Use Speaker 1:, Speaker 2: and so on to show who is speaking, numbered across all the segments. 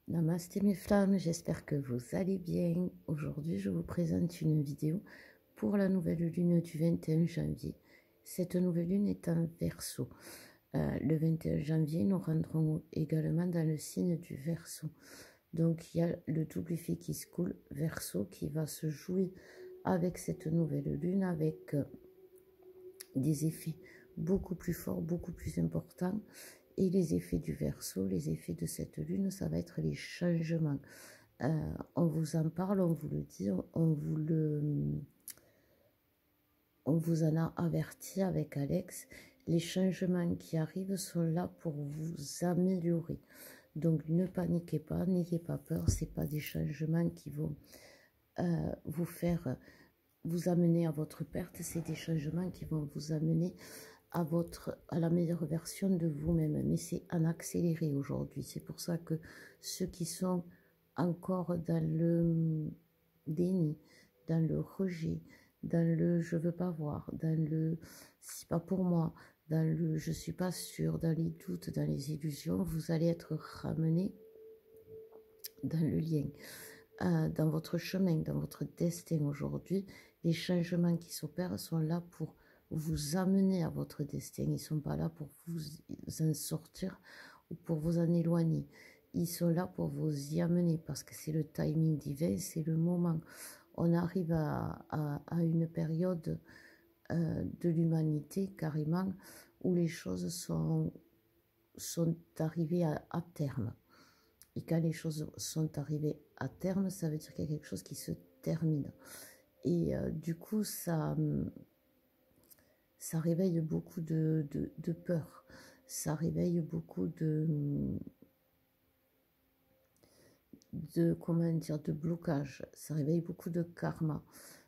Speaker 1: Namasté mes flammes, j'espère que vous allez bien. Aujourd'hui, je vous présente une vidéo pour la nouvelle lune du 21 janvier. Cette nouvelle lune est en Verseau. Le 21 janvier, nous rentrons également dans le signe du Verseau. Donc, il y a le double effet qui se coule, Verseau, qui va se jouer avec cette nouvelle lune, avec des effets beaucoup plus forts, beaucoup plus importants. Et les effets du Verseau, les effets de cette lune, ça va être les changements. On vous en parle, on vous le dit, on vous en a averti avec Alex. Les changements qui arrivent sont là pour vous améliorer. Donc ne paniquez pas, n'ayez pas peur, ce n'est pas des changements qui vont vous amener à votre perte, c'est des changements qui vont vous amener à la meilleure version de vous-même, mais c'est en accéléré aujourd'hui. C'est pour ça que ceux qui sont encore dans le déni, dans le rejet, dans le je veux pas voir, dans le c'est pas pour moi, dans le je suis pas sûre, dans les doutes, dans les illusions, vous allez être ramené dans le lien, dans votre chemin, dans votre destin aujourd'hui. Les changements qui s'opèrent sont là pour vous amener à votre destin. Ils ne sont pas là pour vous en sortir ou pour vous en éloigner. Ils sont là pour vous y amener parce que c'est le timing divin, c'est le moment. On arrive à une période de l'humanité carrément où les choses sont arrivées à terme. Et quand les choses sont arrivées à terme, ça veut dire qu'il y a quelque chose qui se termine. Et du coup, ça réveille beaucoup de peur. Ça réveille beaucoup comment dire, de blocage. Ça réveille beaucoup de karma.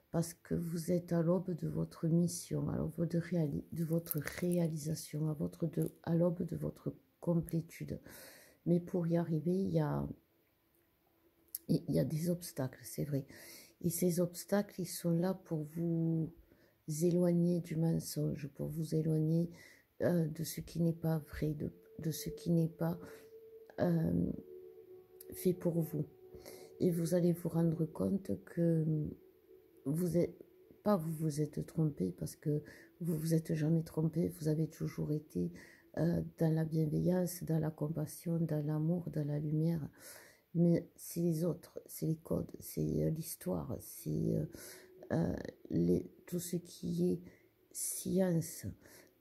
Speaker 1: Parce que vous êtes à l'aube de votre mission, à l'aube de votre réalisation, à l'aube de votre complétude. Mais pour y arriver, il y a des obstacles, c'est vrai. Et ces obstacles, ils sont là pour vous éloigner du mensonge, pour vous éloigner de ce qui n'est pas vrai, de ce qui n'est pas fait pour vous. Et vous allez vous rendre compte que vous êtes trompé, parce que vous vous êtes jamais trompé, vous avez toujours été dans la bienveillance, dans la compassion, dans l'amour, dans la lumière. Mais c'est les autres, c'est les codes, c'est l'histoire, c'est tout ce qui est science,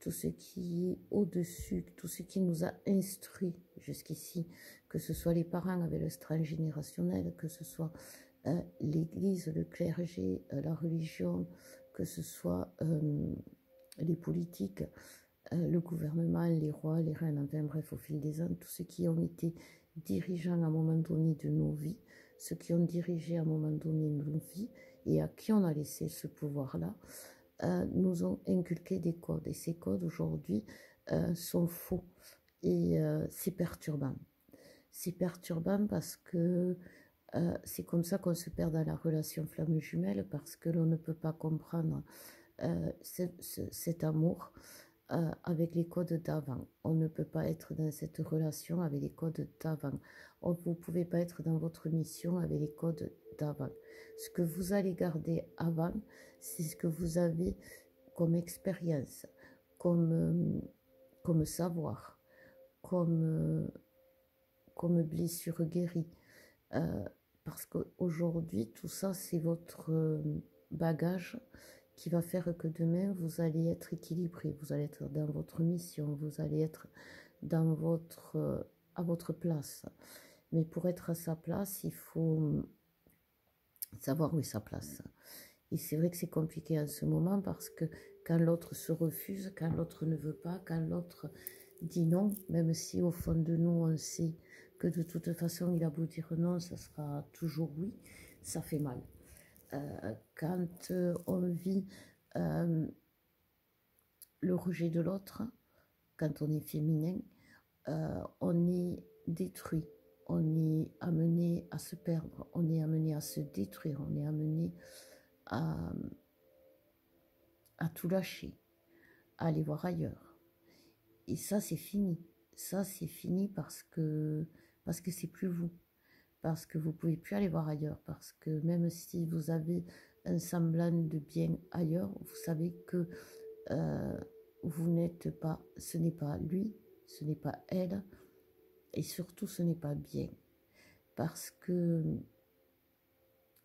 Speaker 1: tout ce qui est au-dessus, tout ce qui nous a instruits jusqu'ici, que ce soit les parents avec le strain générationnel, que ce soit l'Église, le clergé, la religion, que ce soit les politiques, le gouvernement, les rois, les reines, enfin bref, au fil des ans, tous ceux qui ont été dirigeants à un moment donné de nos vies, ceux qui ont dirigé à un moment donné nos vies et à qui on a laissé ce pouvoir-là, nous ont inculqué des codes. Et ces codes aujourd'hui sont faux. Et c'est perturbant. C'est perturbant parce que c'est comme ça qu'on se perd dans la relation flamme jumelle, parce que l'on ne peut pas comprendre cet amour avec les codes d'avant. On ne peut pas être dans cette relation avec les codes d'avant. Vous ne pouvez pas être dans votre mission avec les codes d'avant. Ce que vous allez garder avant, c'est ce que vous avez comme expérience, comme savoir, comme blessure guérie. Parce qu'aujourd'hui, tout ça, c'est votre bagage qui va faire que demain, vous allez être équilibré, vous allez être dans votre mission, vous allez être à votre place. Mais pour être à sa place, il faut savoir où est sa place. Et c'est vrai que c'est compliqué en ce moment parce que quand l'autre se refuse, quand l'autre ne veut pas, quand l'autre dit non, même si au fond de nous, on sait que de toute façon, il a beau dire non, ça sera toujours oui, ça fait mal. Quand on vit le rejet de l'autre, quand on est féminin, on est détruit, on est amené à se perdre, on est amené à se détruire, on est amené à tout lâcher, à aller voir ailleurs. Et ça, c'est fini. Ça, c'est fini parce que c'est plus vous. parce que vous ne pouvez plus aller voir ailleurs, parce que même si vous avez un semblant de bien ailleurs, vous savez que vous n'êtes pas, ce n'est pas lui, ce n'est pas elle, et surtout ce n'est pas bien. Parce que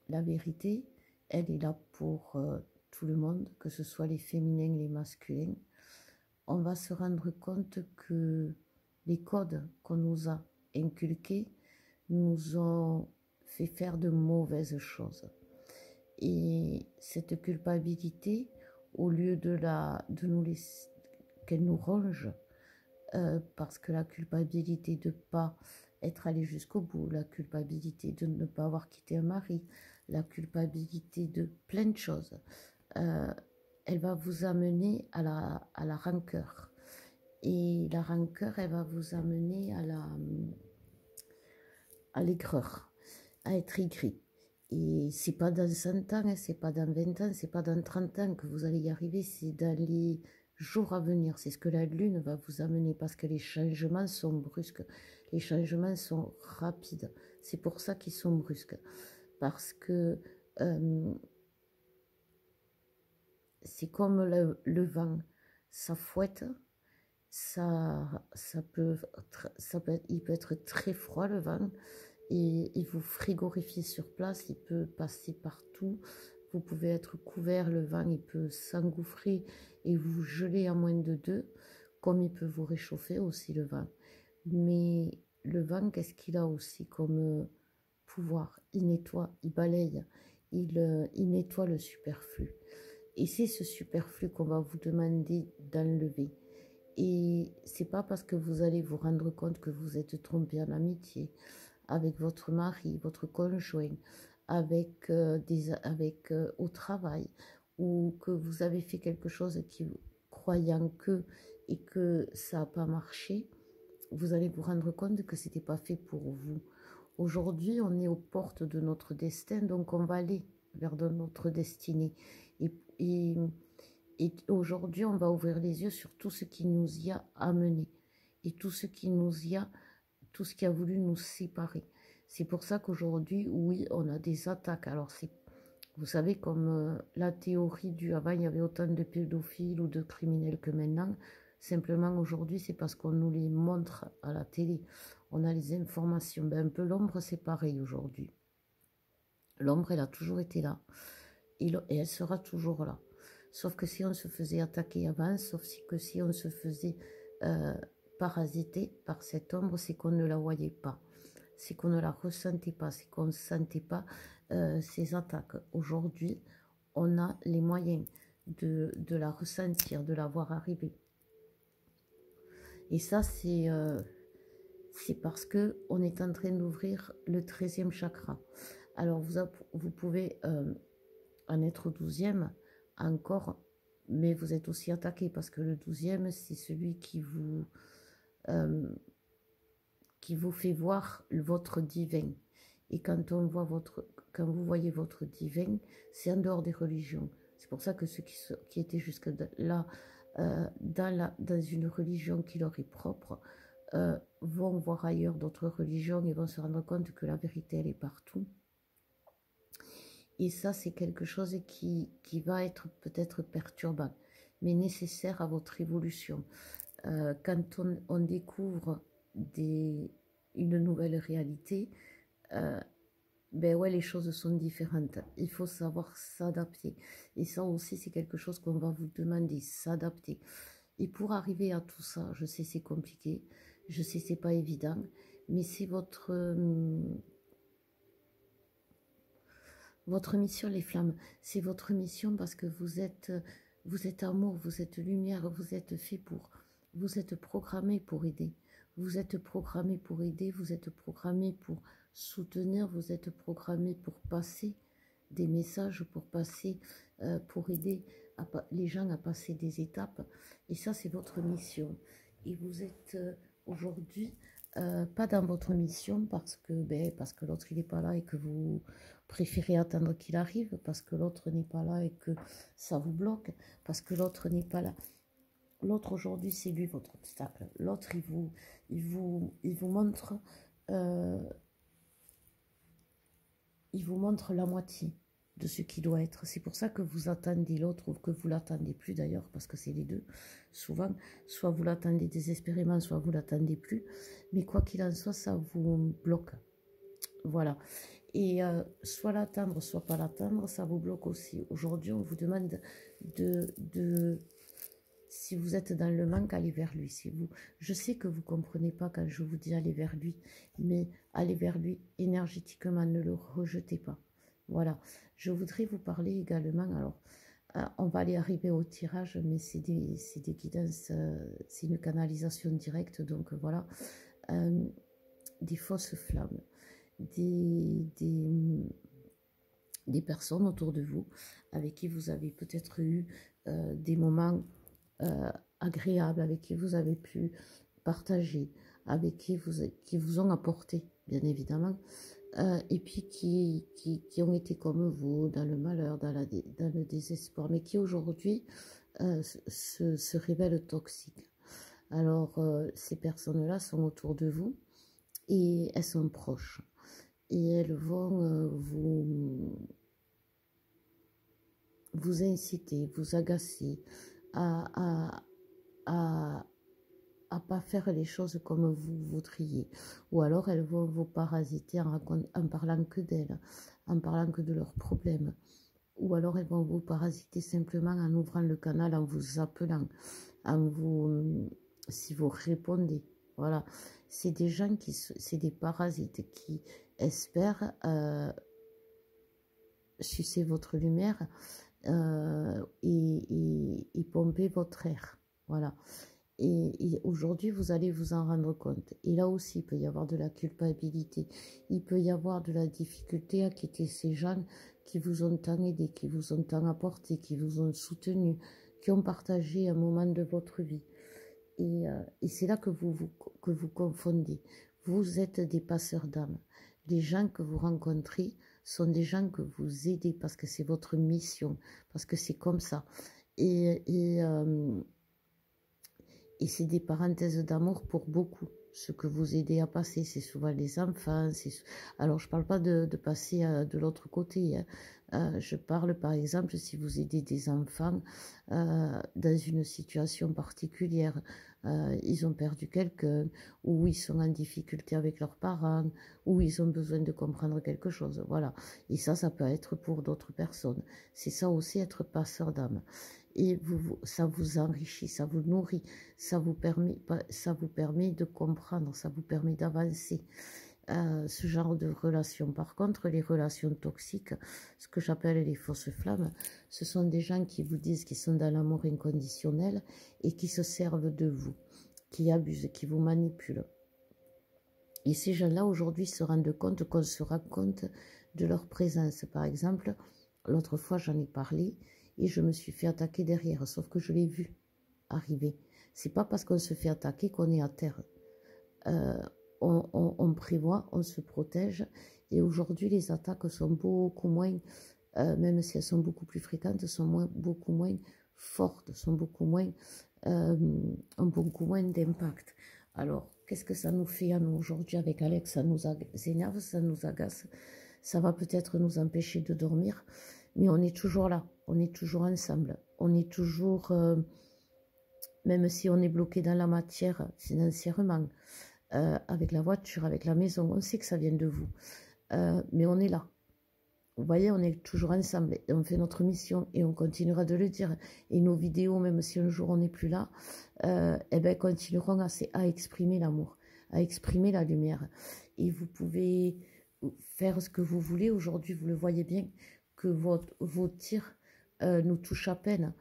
Speaker 1: la vérité, elle est là pour tout le monde, que ce soit les féminins, les masculins. On va se rendre compte que les codes qu'on nous a inculqués nous ont fait faire de mauvaises choses. Et cette culpabilité, au lieu de nous laisser, qu'elle nous ronge, parce que la culpabilité de ne pas être allé jusqu'au bout, la culpabilité de ne pas avoir quitté un mari, la culpabilité de plein de choses, elle va vous amener à la rancœur. Et la rancœur, elle va vous amener à l'aigreur, à être aigri. Et c'est pas dans 100 ans, c'est pas dans 20 ans, c'est pas dans 30 ans que vous allez y arriver, c'est dans les jours à venir. C'est ce que la lune va vous amener parce que les changements sont brusques, les changements sont rapides. C'est pour ça qu'ils sont brusques. Parce que c'est comme le vent, ça fouette, il peut être très froid le vent, et il vous frigorifie sur place, il peut passer partout, vous pouvez être couvert, le vent il peut s'engouffrer et vous geler à moins de 2, comme il peut vous réchauffer aussi le vent. Mais le vent, qu'est-ce qu'il a aussi comme pouvoir? Il nettoie, il balaye, il nettoie le superflu. Et c'est ce superflu qu'on va vous demander d'enlever. Et c'est pas parce que vous allez vous rendre compte que vous êtes trompé en amitié avec votre mari, votre conjoint, avec au travail, ou que vous avez fait quelque chose qui croyant que et que ça n'a pas marché, vous allez vous rendre compte que c'était pas fait pour vous. Aujourd'hui, on est aux portes de notre destin, donc on va aller vers notre destinée. Et, et aujourd'hui, on va ouvrir les yeux sur tout ce qui nous y a amené et tout ce qui a voulu nous séparer. C'est pour ça qu'aujourd'hui, oui, on a des attaques. Alors, vous savez, comme la théorie du avant, il y avait autant de pédophiles ou de criminels que maintenant. Simplement, aujourd'hui, c'est parce qu'on nous les montre à la télé. On a les informations. Ben, un peu l'ombre, c'est pareil aujourd'hui. L'ombre, elle a toujours été là. Et elle sera toujours là. Sauf que si on se faisait attaquer avant, si on se faisait parasiter par cette ombre, c'est qu'on ne la voyait pas, c'est qu'on ne la ressentait pas, c'est qu'on ne sentait pas ces attaques. Aujourd'hui, on a les moyens de la ressentir, de la voir arriver. Et ça, c'est parce qu'on est en train d'ouvrir le 13e chakra. Alors, vous pouvez en être au 12e encore, mais vous êtes aussi attaqué parce que le 12e, c'est celui qui vous fait voir votre divin. Et quand vous voyez votre divin, c'est en dehors des religions. C'est pour ça que ceux qui étaient jusque là, dans une religion qui leur est propre, vont voir ailleurs d'autres religions et vont se rendre compte que la vérité, elle est partout. Et ça, c'est quelque chose qui va être peut-être perturbant, mais nécessaire à votre évolution. Quand on découvre une nouvelle réalité, ben ouais, les choses sont différentes. Il faut savoir s'adapter. Et ça aussi, c'est quelque chose qu'on va vous demander, s'adapter. Et pour arriver à tout ça, je sais c'est compliqué, je sais c'est pas évident, mais c'est votre mission, les flammes. C'est votre mission parce que vous êtes amour, vous êtes lumière, vous êtes fait pour. Vous êtes programmé pour aider. Vous êtes programmé pour aider, vous êtes programmé pour soutenir, vous êtes programmé pour passer des messages, pour aider les gens à passer des étapes. Et ça, c'est votre mission. Et vous êtes aujourd'hui pas dans votre mission parce que l'autre il n'est pas là et que vous préférez attendre qu'il arrive, parce que l'autre n'est pas là et que ça vous bloque, parce que l'autre n'est pas là. L'autre aujourd'hui, c'est lui votre obstacle. L'autre, il vous montre il vous montre la moitié de ce qui doit être. C'est pour ça que vous attendez l'autre ou que vous l'attendez plus d'ailleurs, parce que c'est les deux. Souvent, soit vous l'attendez désespérément, soit vous l'attendez plus. Mais quoi qu'il en soit, ça vous bloque. Voilà. Et soit l'attendre, soit pas l'attendre, ça vous bloque aussi. Aujourd'hui, on vous demande si vous êtes dans le manque, allez vers lui. Je sais que vous ne comprenez pas quand je vous dis aller vers lui, mais allez vers lui énergétiquement, ne le rejetez pas. Voilà. Je voudrais vous parler également, alors, on va aller arriver au tirage, mais c'est des guidances, c'est une canalisation directe, donc voilà. Des fausses flammes, des personnes autour de vous avec qui vous avez peut-être eu des moments agréables, avec qui vous avez pu partager, avec qui vous ont apporté, bien évidemment, et puis qui ont été comme vous, dans le malheur, dans le désespoir, mais qui aujourd'hui se révèlent toxiques. Alors, ces personnes-là sont autour de vous et elles sont proches. Et elles vont vous inciter, vous agacer à pas faire les choses comme vous voudriez. Ou alors elles vont vous parasiter en parlant que d'elles, en parlant que de leurs problèmes. Ou alors elles vont vous parasiter simplement en ouvrant le canal, en vous appelant, si vous répondez. Voilà. C'est des gens c'est des parasites qui espèrent sucer votre lumière et pomper votre air. Voilà. Et aujourd'hui, vous allez vous en rendre compte. Et là aussi, il peut y avoir de la culpabilité. Il peut y avoir de la difficulté à quitter ces gens qui vous ont tant aidé, qui vous ont tant apporté, qui vous ont soutenu, qui ont partagé un moment de votre vie. Et c'est là que vous confondez. Vous êtes des passeurs d'âme. Les gens que vous rencontrez sont des gens que vous aidez parce que c'est votre mission, parce que c'est comme ça. Et c'est des parenthèses d'amour pour beaucoup. Ce que vous aidez à passer, c'est souvent les enfants. Alors, je ne parle pas de passer de l'autre côté. Hein. Je parle, par exemple, si vous aidez des enfants dans une situation particulière, ils ont perdu quelqu'un, ou ils sont en difficulté avec leurs parents, ou ils ont besoin de comprendre quelque chose. Voilà. Et ça peut être pour d'autres personnes. C'est ça aussi, être passeur d'âme. Et ça vous enrichit, ça vous nourrit, ça vous permet de comprendre, ça vous permet d'avancer. Ce genre de relations. Par contre, les relations toxiques, ce que j'appelle les fausses flammes, ce sont des gens qui vous disent qu'ils sont dans l'amour inconditionnel et qui se servent de vous, qui abusent, qui vous manipulent. Et ces gens-là, aujourd'hui, se rendent compte qu'on se rend compte de leur présence. Par exemple, l'autre fois, j'en ai parlé, et je me suis fait attaquer derrière, sauf que je l'ai vu arriver. C'est pas parce qu'on se fait attaquer qu'on est à terre. On prévoit, on se protège, et aujourd'hui les attaques sont beaucoup moins, même si elles sont beaucoup plus fréquentes, sont beaucoup moins fortes, ont beaucoup moins d'impact. Alors, qu'est-ce que ça nous fait à nous aujourd'hui avec Alex? Ça nous énerve, ça nous agace, ça va peut-être nous empêcher de dormir, mais on est toujours là, on est toujours ensemble, on est toujours, même si on est bloqué dans la matière financièrement, avec la voiture, avec la maison, on sait que ça vient de vous, mais on est là. Vous voyez, on est toujours ensemble et on fait notre mission et on continuera de le dire. Et nos vidéos, même si un jour on n'est plus là, continueront à exprimer l'amour, à exprimer la lumière. Et vous pouvez faire ce que vous voulez. Aujourd'hui, vous le voyez bien, que vos tirs nous touchent à peine.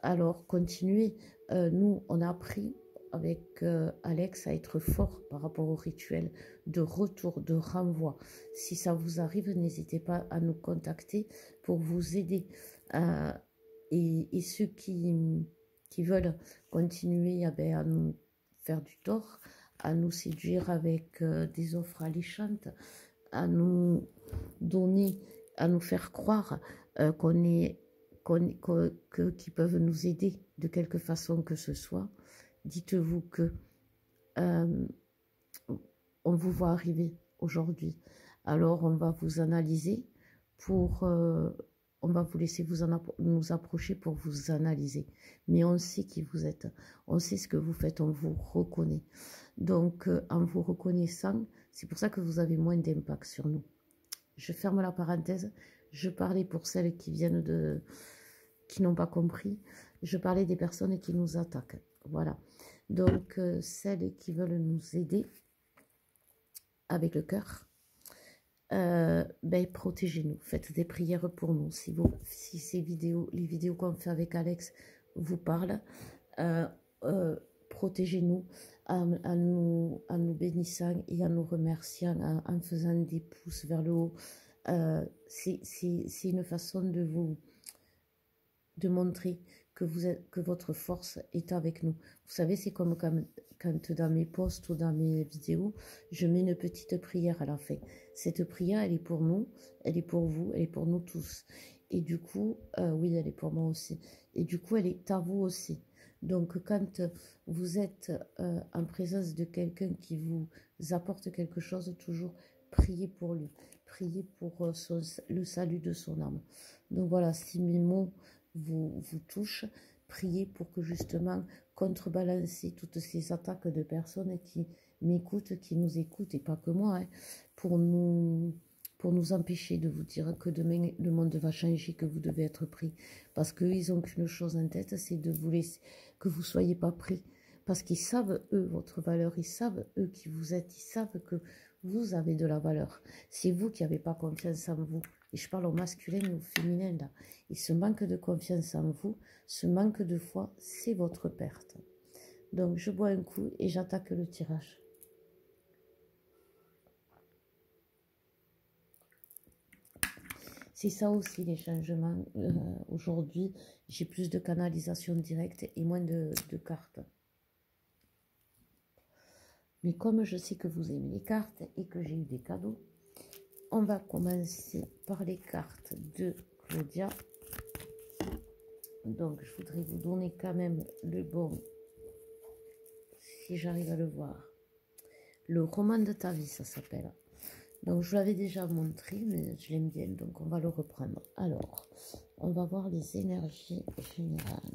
Speaker 1: Alors, continuez. Nous, on a appris avec Alex à être fort par rapport au rituel de retour, de renvoi. Si ça vous arrive, n'hésitez pas à nous contacter pour vous aider. Et ceux qui veulent continuer à nous faire du tort, à nous séduire avec des offres alléchantes, à nous donner, à nous faire croire qu'ils peuvent nous aider de quelque façon que ce soit, dites-vous que on vous voit arriver aujourd'hui Alors, on va vous analyser pour... on va vous laisser nous approcher pour vous analyser. Mais on sait qui vous êtes. On sait ce que vous faites. On vous reconnaît. Donc, en vous reconnaissant, c'est pour ça que vous avez moins d'impact sur nous. Je ferme la parenthèse. Je parlais pour celles qui viennent de... qui n'ont pas compris. Je parlais des personnes qui nous attaquent. Voilà. Donc, celles qui veulent nous aider avec le cœur, ben, protégez-nous. Faites des prières pour nous. Si ces vidéos, les vidéos qu'on fait avec Alex vous parlent, protégez-nous en nous bénissant et en nous remerciant, en faisant des pouces vers le haut. C'est une façon de montrer que votre force est avec nous. Vous savez, c'est comme quand dans mes posts ou dans mes vidéos, je mets une petite prière à la fin. Cette prière, elle est pour nous, elle est pour vous, elle est pour nous tous. Et du coup, oui, elle est pour moi aussi. Et du coup, elle est à vous aussi. Donc, quand vous êtes en présence de quelqu'un qui vous apporte quelque chose, toujours priez pour lui. Priez pour le salut de son âme. Donc voilà, si mes mots vous touchent, priez pour que justement contrebalancer toutes ces attaques de personnes qui m'écoutent, qui nous écoutent, et pas que moi, hein, pour nous empêcher de vous dire que demain le monde va changer, que vous devez être pris. Parce qu'eux, ils n'ont qu'une chose en tête, c'est de vous laisser, que vous ne soyez pas pris. Parce qu'ils savent, eux, votre valeur, ils savent, eux, qui vous êtes, ils savent que vous avez de la valeur. C'est vous qui n'avez pas confiance en vous. Et je parle au masculin et au féminin, là. Et ce manque de confiance en vous, ce manque de foi, c'est votre perte. Donc, je bois un coup et j'attaque le tirage. C'est ça aussi les changements. Aujourd'hui, j'ai plus de canalisation directe et moins de cartes. Mais comme je sais que vous aimez les cartes et que j'ai eu des cadeaux, on va commencer par les cartes de Claudia. Donc, je voudrais vous donner quand même le bon, si j'arrive à le voir. Le roman de ta vie, ça s'appelle. Donc, je vous l'avais déjà montré, mais je l'aime bien, donc on va le reprendre. Alors, on va voir les énergies générales.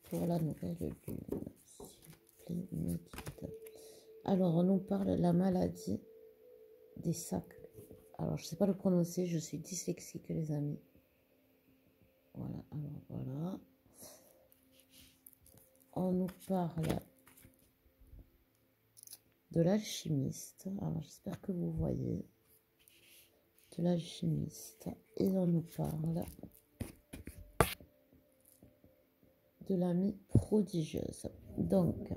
Speaker 1: Pour la nouvelle lune. Alors, on nous parle de la maladie des sacs. Alors, je ne sais pas le prononcer, je suis dyslexique, les amis. Voilà, alors voilà. On nous parle de l'alchimiste. Alors, j'espère que vous voyez. De l'alchimiste. Et on nous parle de l'amie prodigieuse. Donc,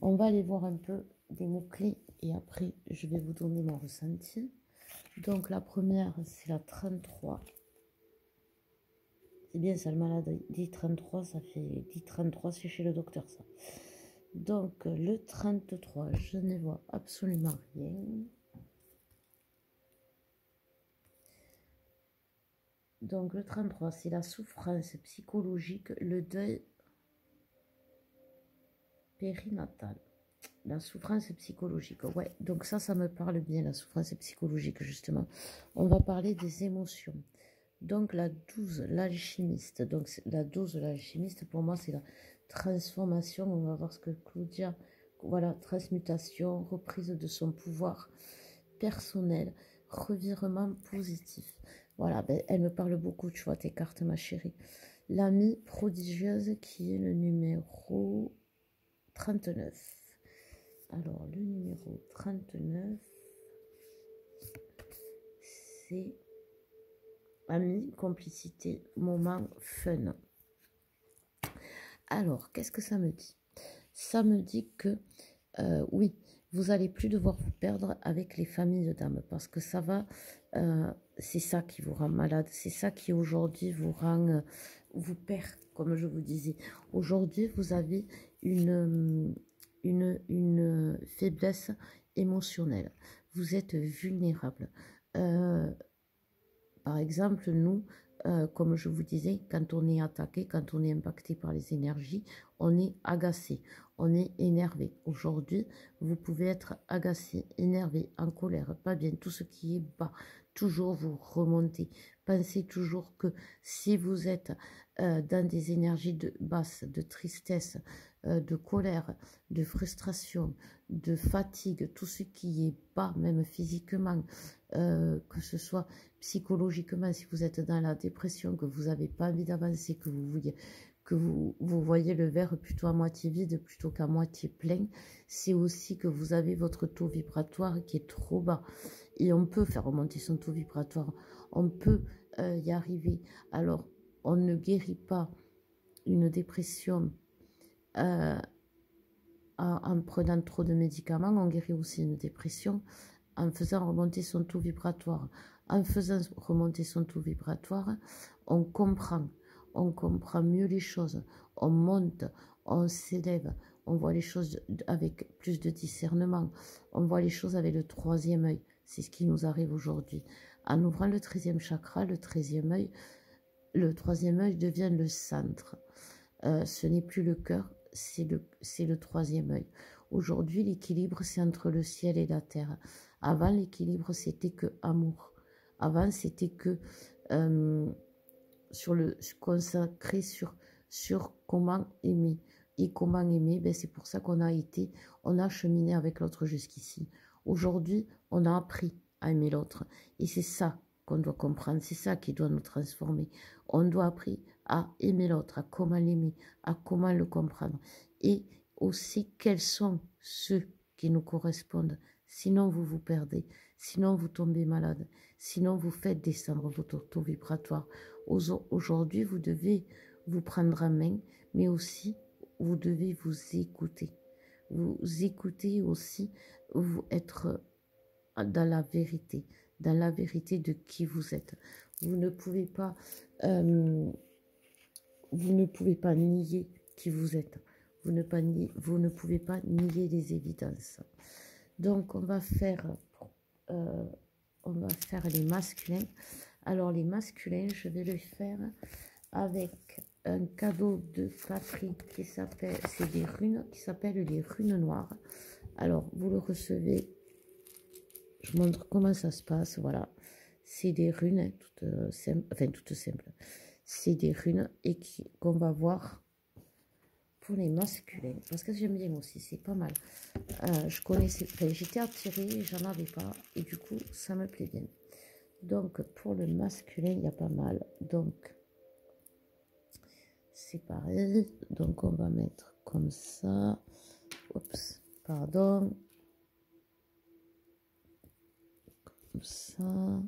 Speaker 1: on va aller voir un peu des mots-clés et après, je vais vous donner mon ressenti. Donc, la première, c'est la 33. C'est bien ça, le maladie 33, ça fait 10-33, c'est chez le docteur, ça. Donc, le 33, je ne vois absolument rien. Donc, le 33, c'est la souffrance psychologique, le deuil périnatal. La souffrance psychologique, ouais. Donc ça me parle bien, la souffrance psychologique, justement. On va parler des émotions. Donc, la 12, l'alchimiste. Donc, la 12, l'alchimiste, pour moi, c'est la transformation. On va voir ce que Claudia... Voilà, transmutation, reprise de son pouvoir personnel, revirement positif. Voilà, ben, elle me parle beaucoup, tu vois, tes cartes, ma chérie. L'amie prodigieuse qui est le numéro 39. Alors, le numéro 39, c'est amis, complicité, moment, fun. Alors, qu'est-ce que ça me dit? Ça me dit que, oui, vous allez plus devoir vous perdre avec les familles d'âmes parce que ça va, c'est ça qui vous rend malade, c'est ça qui aujourd'hui vous rend, vous perd, comme je vous disais. Aujourd'hui, vous avez une faiblesse émotionnelle. Vous êtes vulnérable. Par exemple, nous, comme je vous disais, quand on est attaqué, quand on est impacté par les énergies, on est agacé, on est énervé. Aujourd'hui, vous pouvez être agacé, énervé, en colère, pas bien, tout ce qui est bas. Toujours vous remontez. Pensez toujours que si vous êtes dans des énergies de basse, de tristesse, de colère, de frustration, de fatigue, tout ce qui est bas, même physiquement, que ce soit psychologiquement, si vous êtes dans la dépression, que vous n'avez pas envie d'avancer, que vous voyez le verre plutôt à moitié vide plutôt qu'à moitié plein, c'est aussi que vous avez votre taux vibratoire qui est trop bas. Et on peut faire remonter son taux vibratoire, on peut y arriver. Alors, on ne guérit pas une dépression en prenant trop de médicaments, on guérit aussi une dépression en faisant remonter son taux vibratoire. En faisant remonter son taux vibratoire, on comprend mieux les choses, on monte, on s'élève, on voit les choses avec plus de discernement, on voit les choses avec le troisième œil. C'est ce qui nous arrive aujourd'hui. En ouvrant le 13e chakra, le 13e œil, le troisième œil devient le centre. Ce n'est plus le cœur, c'est le troisième œil. Aujourd'hui, l'équilibre, c'est entre le ciel et la terre. Avant, l'équilibre, c'était que amour. Avant, c'était que consacré sur comment aimer. Et comment aimer, ben, c'est pour ça qu'on a cheminé avec l'autre jusqu'ici. Aujourd'hui, on a appris à aimer l'autre. Et c'est ça qu'on doit comprendre, c'est ça qui doit nous transformer. On doit apprendre à aimer l'autre, à comment l'aimer, à comment le comprendre. Et aussi, quels sont ceux qui nous correspondent. Sinon, vous vous perdez. Sinon, vous tombez malade. Sinon, vous faites descendre votre taux vibratoire. Aujourd'hui, vous devez vous prendre en main, mais aussi, vous devez vous écouter. Vous écoutez aussi, vous être dans la vérité de qui vous êtes. Vous ne pouvez pas nier qui vous êtes. Vous ne pouvez pas nier les évidences. Donc, on va faire les masculins. Alors, les masculins, je vais le faire avec un cadeau de Patrick qui s'appelle, c'est des runes qui s'appellent les runes noires. Alors, vous le recevez. Je montre comment ça se passe. Voilà, c'est des runes hein, toutes simples. C'est des runes et qu'on va voir pour les masculins. Parce que j'aime bien aussi, c'est pas mal. Je connaissais, j'étais attirée, j'en avais pas. Et du coup, ça me plaît bien. Donc, pour le masculin, il y a pas mal. Donc, c'est pareil. Donc, on va mettre comme ça. Oups, pardon. Comme ça.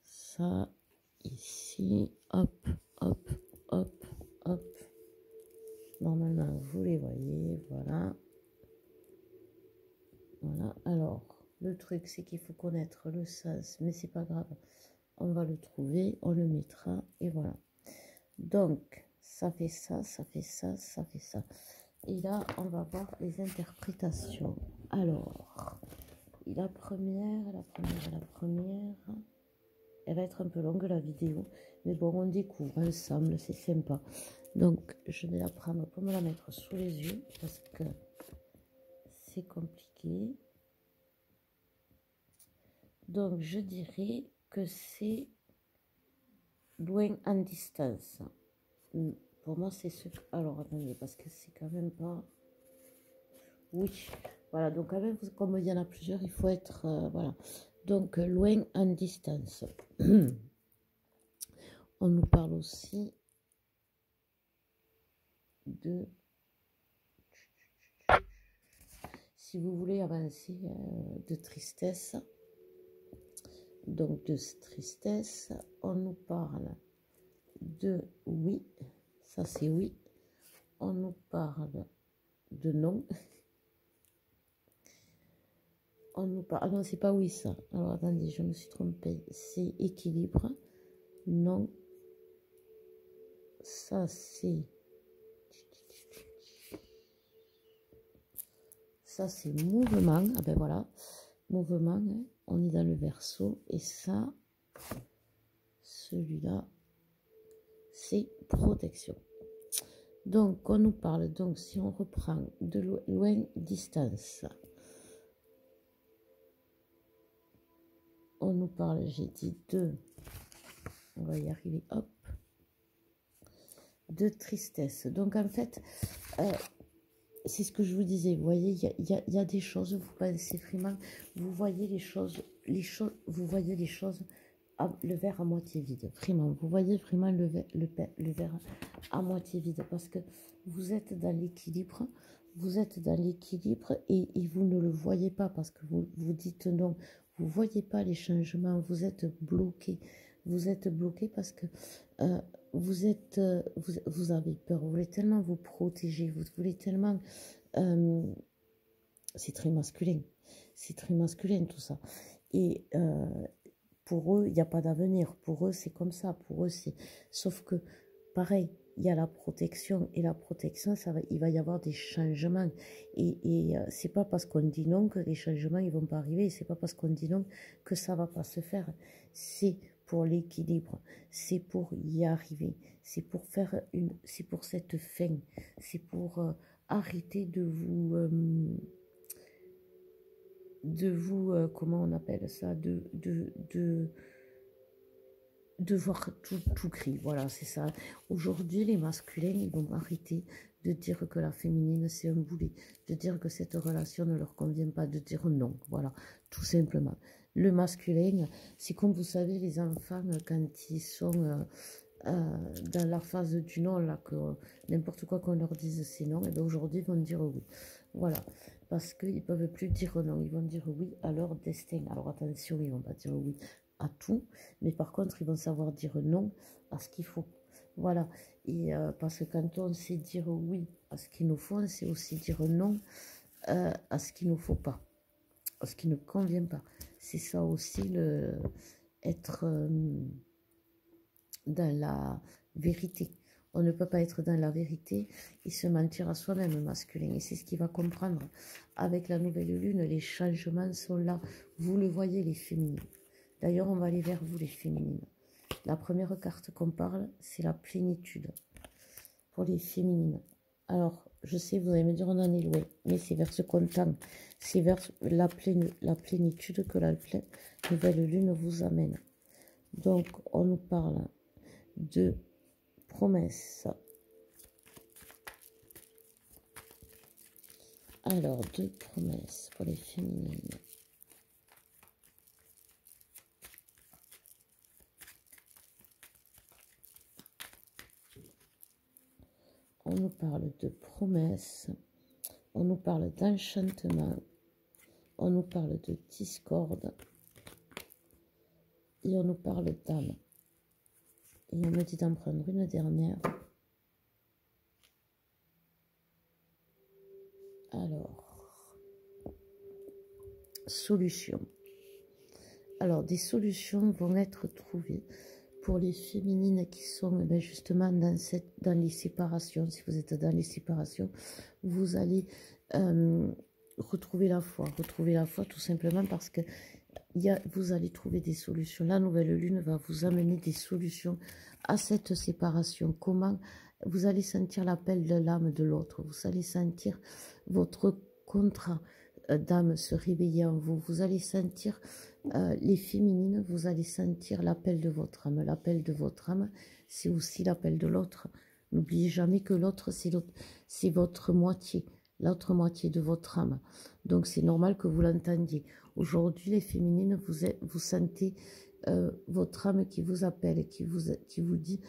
Speaker 1: Ça, ici. Hop, hop, hop, hop. Normalement, vous les voyez. Voilà. Voilà. Alors, le truc, c'est qu'il faut connaître le sens. Mais c'est pas grave. On va le trouver. On le mettra. Et voilà. Donc, ça fait ça, ça fait ça, ça fait ça. Et là, on va voir les interprétations. Alors, la première, elle va être un peu longue la vidéo. Mais bon, on découvre ensemble, c'est sympa. Donc, je vais la prendre pour me la mettre sous les yeux parce que c'est compliqué. Donc, je dirais que c'est loin en distance. Pour moi, c'est ce... Alors, attendez, parce que c'est quand même pas... Oui, voilà. Donc, quand même, comme il y en a plusieurs, il faut être... voilà. Donc, loin en distance. On nous parle aussi de... Si vous voulez avancer, de tristesse. Donc, de tristesse, on nous parle de oui. Ça, c'est oui. On nous parle de non. On nous parle... Ah non, c'est pas oui, ça. Alors, attendez, je me suis trompée. C'est équilibre. Non. Ça, c'est... Ça, c'est mouvement. Ah ben voilà. Mouvement, hein. On est dans le Verseau. Et ça, celui-là, c'est protection. Donc, on nous parle, donc si on reprend de loin, distance, on nous parle, j'ai dit on va y arriver, hop, de tristesse. Donc, en fait, c'est ce que je vous disais, vous voyez, il y a des choses, vous pensez vraiment, vous voyez les choses, vous voyez les choses, le verre à moitié vide, vraiment, vous voyez vraiment le verre à moitié vide, parce que vous êtes dans l'équilibre, et vous ne le voyez pas, parce que vous dites non, vous voyez pas les changements, vous êtes bloqué parce que vous avez peur, vous voulez tellement vous protéger, vous voulez tellement, c'est très masculin tout ça, et pour eux, il n'y a pas d'avenir. Pour eux, c'est comme ça. Pour eux, c'est... Sauf que, pareil, il y a la protection. Et la protection, il va y avoir des changements. Et c'est pas parce qu'on dit non que les changements, ils vont pas arriver. C'est pas parce qu'on dit non que ça va pas se faire. C'est pour l'équilibre. C'est pour y arriver. C'est pour faire c'est pour cette fin. C'est pour arrêter de vous, comment on appelle ça, de voir tout gris, voilà, c'est ça. Aujourd'hui, les masculins, ils vont arrêter de dire que la féminine, c'est un boulet, de dire que cette relation ne leur convient pas, de dire non, voilà, tout simplement. Le masculin, c'est comme vous savez, les enfants, quand ils sont dans la phase du non, là, que n'importe quoi qu'on leur dise, c'est non, et bien aujourd'hui, ils vont dire oui. Voilà, parce qu'ils ne peuvent plus dire non, ils vont dire oui à leur destin. Alors attention, ils ne vont pas dire oui à tout, mais par contre, ils vont savoir dire non à ce qu'il faut. Voilà, et parce que quand on sait dire oui à ce qu'il nous faut, c'est aussi dire non à ce qu'il ne nous faut pas, à ce qui ne convient pas. C'est ça aussi, être dans la vérité. On ne peut pas être dans la vérité et se mentir à soi-même, masculin. Et c'est ce qu'il va comprendre. Avec la nouvelle lune, les changements sont là. Vous le voyez, les féminines. D'ailleurs, on va aller vers vous, les féminines. La première carte qu'on parle, c'est la plénitude pour les féminines. Alors, je sais, vous allez me dire, on en est loin, mais c'est vers ce qu'on tend. C'est vers la plénitude que la nouvelle lune vous amène. Donc, on nous parle de promesses. Alors, deux promesses pour les féminines. On nous parle de promesses, on nous parle d'enchantement, on nous parle de discorde et on nous parle d'âme. Et on me dit d'en prendre une dernière. Alors, solution. Alors, des solutions vont être trouvées pour les féminines qui sont justement dans les séparations. Si vous êtes dans les séparations, vous allez retrouver la foi tout simplement parce que vous allez trouver des solutions. La nouvelle lune va vous amener des solutions à cette séparation. Comment vous allez sentir l'appel de l'âme de l'autre, vous allez sentir votre contrat d'âme se réveiller en vous, vous allez sentir les féminines, vous allez sentir l'appel de votre âme. L'appel de votre âme, c'est aussi l'appel de l'autre. N'oubliez jamais que l'autre, c'est votre moitié, l'autre moitié de votre âme. Donc c'est normal que vous l'entendiez. Aujourd'hui, les féminines, vous sentez votre âme qui vous appelle, qui vous dit,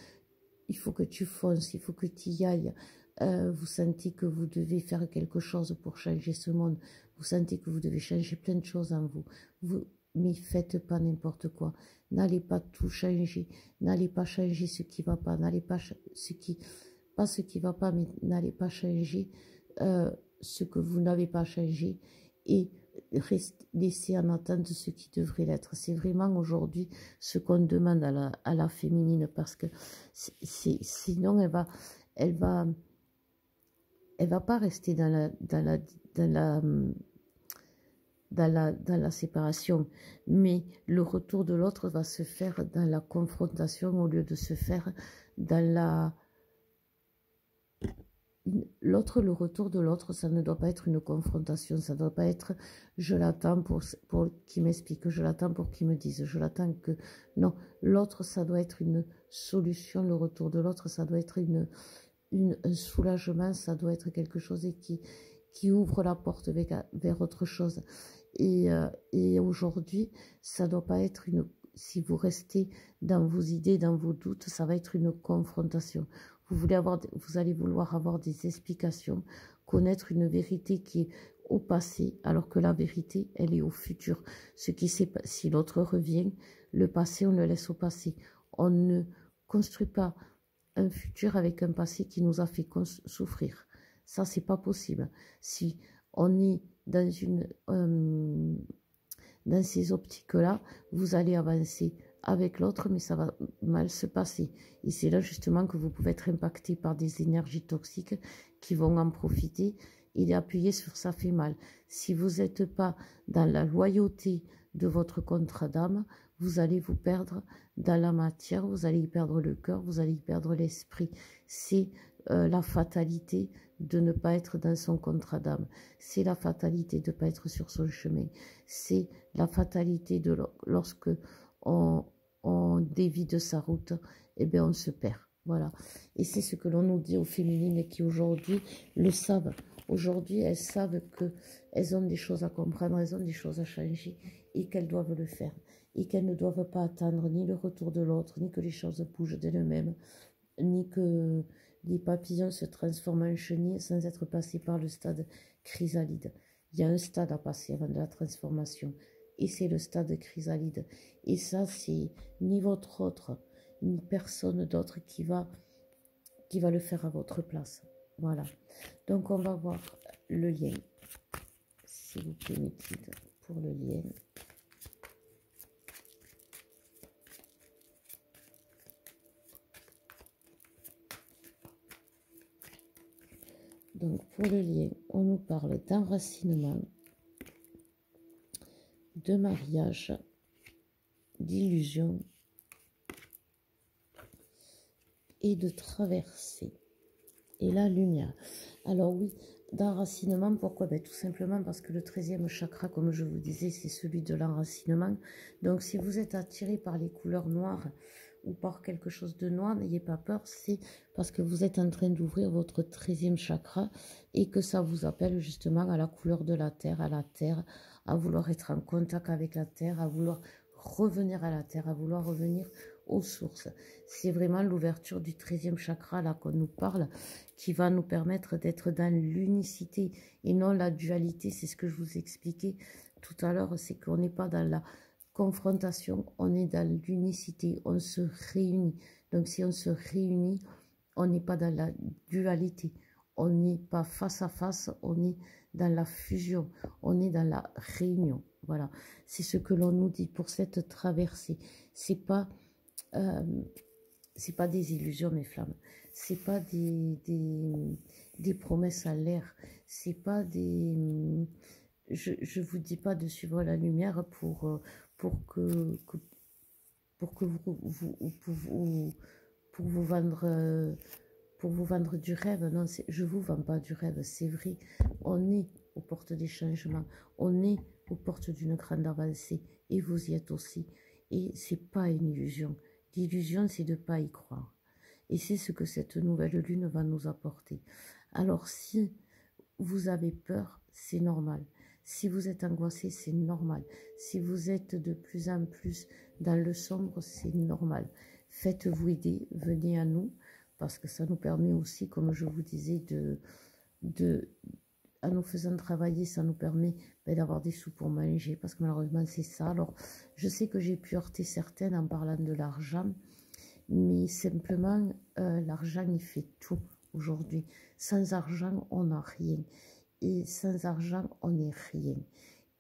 Speaker 1: il faut que tu fonces, il faut que tu y ailles. Vous sentez que vous devez faire quelque chose pour changer ce monde. Vous sentez que vous devez changer plein de choses en vous. Mais faites pas n'importe quoi. N'allez pas tout changer. N'allez pas changer ce qui va pas. N'allez pas ce qui va pas, mais n'allez pas changer ce que vous n'avez pas changé et laisser en attente ce qui devrait l'être. C'est vraiment aujourd'hui ce qu'on demande à la féminine, parce que sinon elle va pas rester dans la dans la séparation, mais le retour de l'autre va se faire dans la confrontation au lieu de se faire dans la... L'autre, le retour de l'autre, ça ne doit pas être une confrontation, ça ne doit pas être je l'attends pour qu'il m'explique, je l'attends pour qu'il me dise, je l'attends que... Non, l'autre, ça doit être une solution, le retour de l'autre, ça doit être un soulagement, ça doit être quelque chose qui ouvre la porte vers autre chose. Et aujourd'hui, ça ne doit pas être une... Si vous restez dans vos idées, dans vos doutes, ça va être une confrontation. Vous allez vouloir avoir des explications, connaître une vérité qui est au passé, alors que la vérité, elle est au futur. Si l'autre revient, le passé, on le laisse au passé. On ne construit pas un futur avec un passé qui nous a fait souffrir. Ça, c'est pas possible. Si on est dans ces optiques-là, vous allez avancer avec l'autre, mais ça va mal se passer. Et c'est là justement que vous pouvez être impacté par des énergies toxiques qui vont en profiter et appuyer sur ça fait mal. Si vous n'êtes pas dans la loyauté de votre contrat d'âme, vous allez vous perdre dans la matière, vous allez y perdre le cœur, vous allez y perdre l'esprit. C'est la fatalité de ne pas être dans son contrat d'âme. C'est la fatalité de ne pas être sur son chemin. C'est la fatalité de lorsque on dévie de sa route, eh bien on se perd. Voilà. Et c'est ce que l'on nous dit aux féminines qui aujourd'hui le savent. Aujourd'hui, elles savent qu'elles ont des choses à comprendre, elles ont des choses à changer et qu'elles doivent le faire. Et qu'elles ne doivent pas attendre ni le retour de l'autre, ni que les choses bougent d'elles-mêmes, ni que les papillons se transforment en chenilles sans être passés par le stade chrysalide. Il y a un stade à passer avant de la transformation. Et c'est le stade chrysalide. Et ça, c'est ni votre autre, ni personne d'autre qui va le faire à votre place. Voilà. Donc, on va voir le lien. S'il vous plaît, mes guides, pour le lien. Donc, pour le lien, on nous parle d'enracinement, de mariage, d'illusion et de traversée. Et la lumière. Alors oui, d'enracinement, pourquoi? Ben, tout simplement parce que le 13e chakra, comme je vous disais, c'est celui de l'enracinement. Donc si vous êtes attiré par les couleurs noires ou par quelque chose de noir, n'ayez pas peur, c'est parce que vous êtes en train d'ouvrir votre 13e chakra et que ça vous appelle justement à la couleur de la terre, à vouloir être en contact avec la terre, à vouloir revenir à la terre, à vouloir revenir aux sources. C'est vraiment l'ouverture du 13e chakra là qu'on nous parle, qui va nous permettre d'être dans l'unicité et non la dualité. C'est ce que je vous expliquais tout à l'heure, c'est qu'on n'est pas dans la confrontation, on est dans l'unicité, on se réunit. Donc si on se réunit, on n'est pas dans la dualité, on n'est pas face à face, on est dans la fusion, on est dans la réunion. Voilà, c'est ce que l'on nous dit pour cette traversée. C'est pas des illusions, mes flammes. C'est pas des promesses à l'air. C'est pas des... Je vous dis pas de suivre la lumière pour que pour vous vendre du rêve. Non, je vous vends pas du rêve, c'est vrai. On est aux portes des changements. On est aux portes d'une grande avancée. Et vous y êtes aussi. Et c'est pas une illusion. L'illusion, c'est de ne pas y croire. Et c'est ce que cette nouvelle lune va nous apporter. Alors, si vous avez peur, c'est normal. Si vous êtes angoissé, c'est normal. Si vous êtes de plus en plus dans le sombre, c'est normal. Faites-vous aider, venez à nous, parce que ça nous permet aussi, comme je vous disais, en nous faisant travailler, ça nous permet d'avoir des sous pour manger, parce que malheureusement, c'est ça. Alors, je sais que j'ai pu heurter certaines en parlant de l'argent, mais simplement, l'argent, il fait tout aujourd'hui. Sans argent, on n'a rien. Et sans argent, on n'est rien.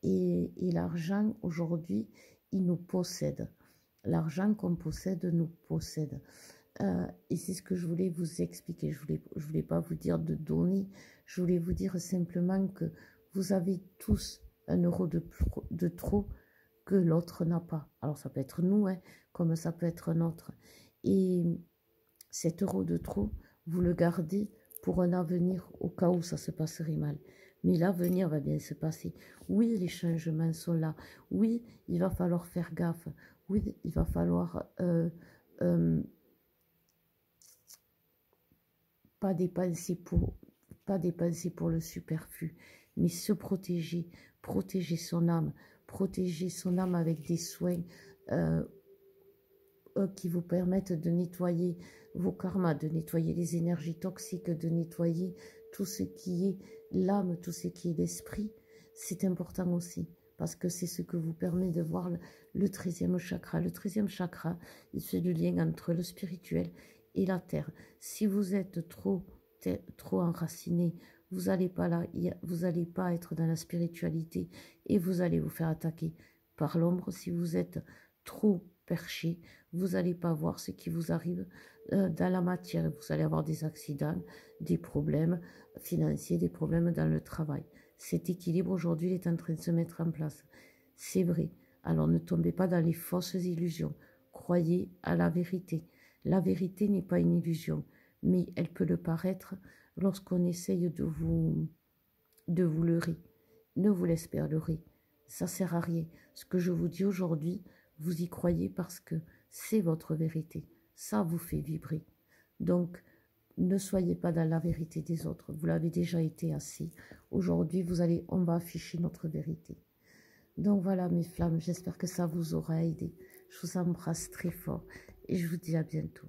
Speaker 1: Et l'argent, aujourd'hui, il nous possède. L'argent qu'on possède nous possède. Et c'est ce que je voulais vous expliquer. Je voulais pas vous dire de donner. Je voulais vous dire simplement que vous avez tous un euro de trop que l'autre n'a pas. Alors ça peut être nous, hein, comme ça peut être un autre. Et cet euro de trop, vous le gardez pour un avenir au cas où ça se passerait mal. Mais l'avenir va bien se passer. Oui, les changements sont là. Oui, il va falloir faire gaffe. Oui, il va falloir pas dépenser pour le superflu, mais se protéger, protéger son âme avec des soins qui vous permettent de nettoyer vos karmas, de nettoyer les énergies toxiques, de nettoyer tout ce qui est l'âme, tout ce qui est l'esprit. C'est important aussi, parce que c'est ce que vous permet de voir le 13e chakra. Le 13e chakra, il fait le lien entre le spirituel et la terre. Si vous êtes trop enraciné, vous n'allez pas là, vous n'allez pas être dans la spiritualité et vous allez vous faire attaquer par l'ombre. Si vous êtes trop perché, vous n'allez pas voir ce qui vous arrive dans la matière. Vous allez avoir des accidents, des problèmes financiers, des problèmes dans le travail. Cet équilibre aujourd'hui est en train de se mettre en place. C'est vrai. Alors ne tombez pas dans les fausses illusions. Croyez à la vérité. La vérité n'est pas une illusion, mais elle peut le paraître lorsqu'on essaye de vous leurrer. Ne vous laissez pas leurrer. Ça ne sert à rien. Ce que je vous dis aujourd'hui, vous y croyez parce que c'est votre vérité. Ça vous fait vibrer. Donc, ne soyez pas dans la vérité des autres. Vous l'avez déjà été assez. Aujourd'hui, on va afficher notre vérité. Donc voilà mes flammes, j'espère que ça vous aura aidé. Je vous embrasse très fort et je vous dis à bientôt.